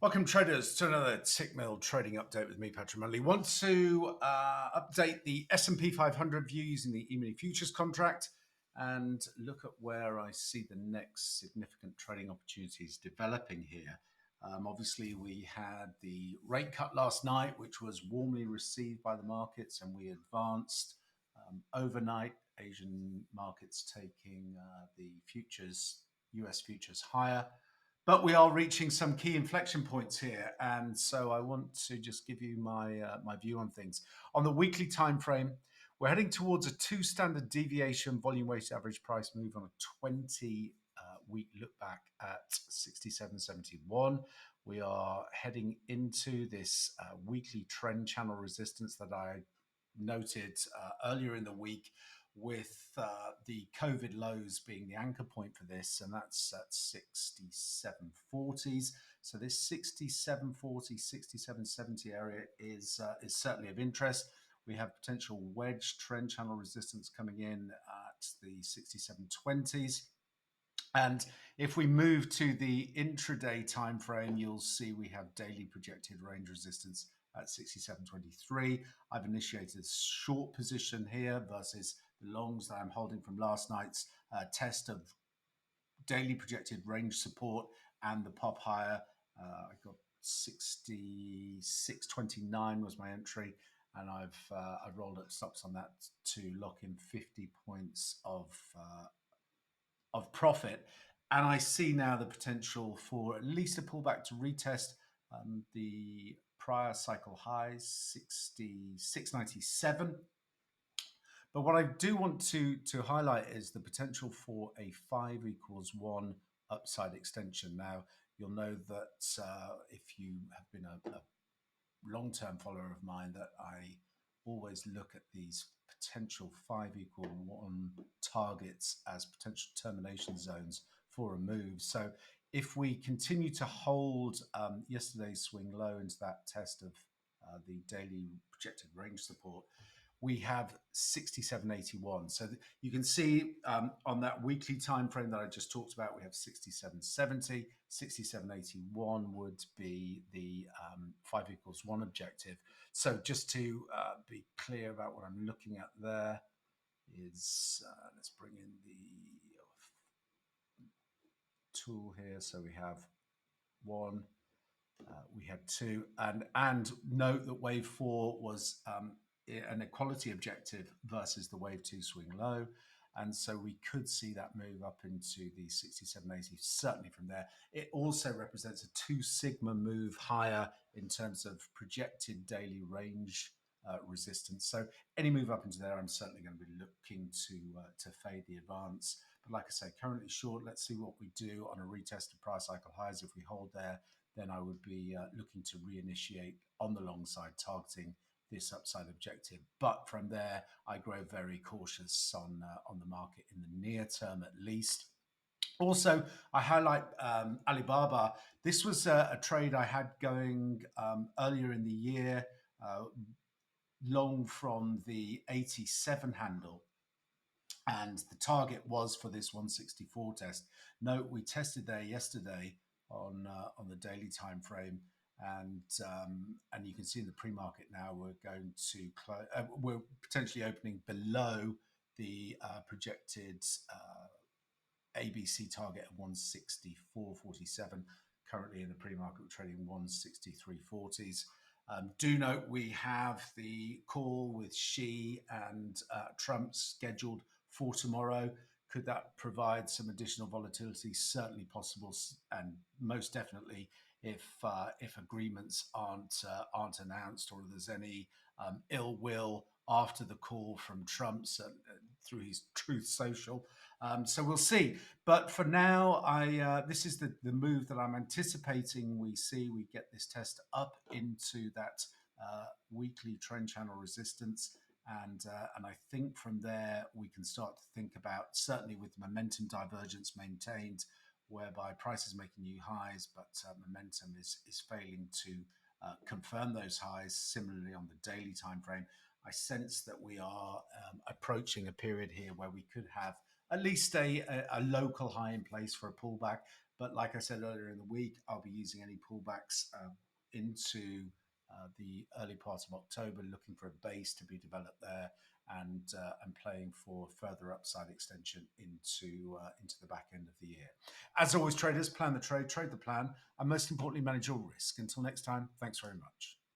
Welcome, traders, to another Tickmill trading update with me, Patrick Munley. Want to update the SP 500 view using the Emini futures contract and look at where I see the next significant trading opportunities developing here. Obviously, we had the rate cut last night, which was warmly received by the markets, and we advanced overnight. Asian markets taking the futures, US futures higher. But we are reaching some key inflection points here, and so I want to just give you my view on things. On the weekly time frame, we're heading towards a two standard deviation volume weighted average price move on a 20 week look back at 67.71. We are heading into this weekly trend channel resistance that I noted earlier in the week, with the COVID lows being the anchor point for this, and that's at 67.40s. So this 67.40, 67.70 area is certainly of interest. We have potential wedge trend channel resistance coming in at the 67.20s. And if we move to the intraday time frame, you'll see we have daily projected range resistance at 67.23. I've initiated a short position here versus the longs that I'm holding from last night's test of daily projected range support and the pop higher. I got 66.29 was my entry, and I've rolled up stops on that to lock in 50 points of profit. And I see now the potential for at least a pullback to retest the prior cycle highs, 66.97. But what I do want to highlight is the potential for a 5=1 upside extension. Now, you'll know that if you have been a long-term follower of mine, that I always look at these potential 5=1 targets as potential termination zones for a move. So if we continue to hold yesterday's swing low into that test of the daily projected range support, we have 67.81. So you can see on that weekly time frame that I just talked about, we have 67.70. 67.81 would be the 5=1 objective. So just to be clear about what I'm looking at there is, let's bring in the tool here. So we have one, we had two, and note that wave 4 was an equality objective versus the wave 2 swing low. And so we could see that move up into the 67.80, certainly from there. It also represents a 2 sigma move higher in terms of projected daily range resistance. So any move up into there, I'm certainly going to be looking to fade the advance. But like I say, currently short. Let's see what we do on a retest of price cycle highs. If we hold there, then I would be looking to reinitiate on the long side, targeting this upside objective. But from there, I grow very cautious on the market in the near term, at least. Also, I highlight Alibaba. This was a trade I had going earlier in the year, long from the 87 handle. And the target was for this 164 test. Note, we tested there yesterday on the daily time frame, and you can see in the pre-market now we're going to we're potentially opening below the projected ABC target of 164.47. Currently in the pre-market, we're trading 163.40s. Do note we have the call with Xi and Trump scheduled for tomorrow. Could that provide some additional volatility? Certainly possible, and most definitely if agreements aren't announced, or there's any ill will after the call from Trump through his Truth Social. So we'll see. But for now, this is the move that I'm anticipating we see. We get this test up into that weekly trend channel resistance. And I think from there we can start to think about, certainly with momentum divergence maintained, whereby price is making new highs, but momentum is failing to confirm those highs. Similarly, on the daily time frame, I sense that we are approaching a period here where we could have at least a local high in place for a pullback. But like I said earlier in the week, I'll be using any pullbacks into the early part of October, looking for a base to be developed there, and playing for further upside extension into the back end of the year. As always, traders, plan the trade, trade the plan, and most importantly, manage your risk. Until next time, thanks very much.